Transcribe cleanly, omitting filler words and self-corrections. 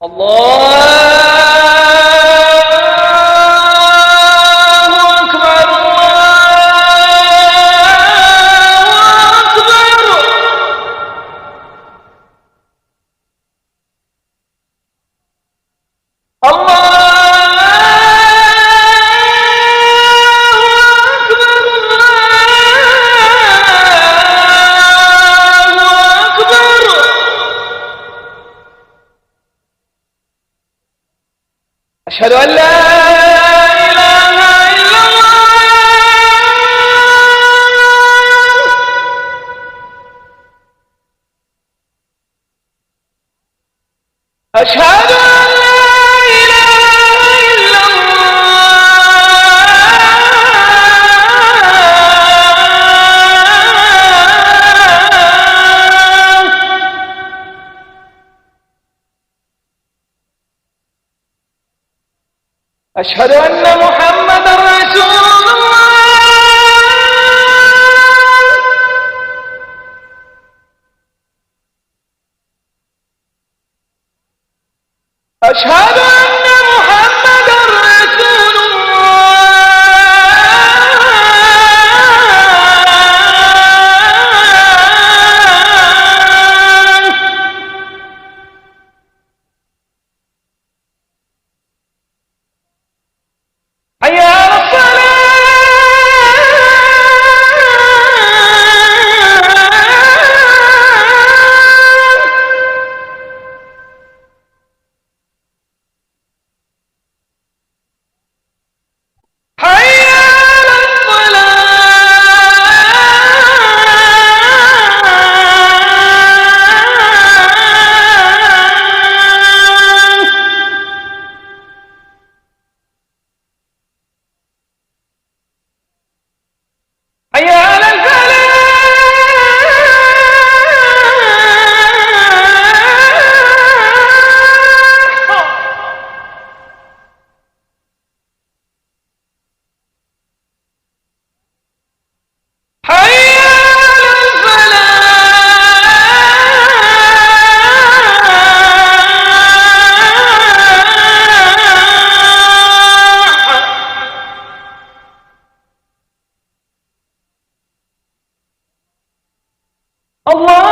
الله أكبر الله أكبر. أشهد أن لا إله إلا الله. أشهد أن لا إله إلا الله. أشهد أن محمدا رسول الله. أشهد أن محمدا رسول الله. حي على الصلاة. حي على الصلاة. حي على الفلاح. حي على الفلاح. الله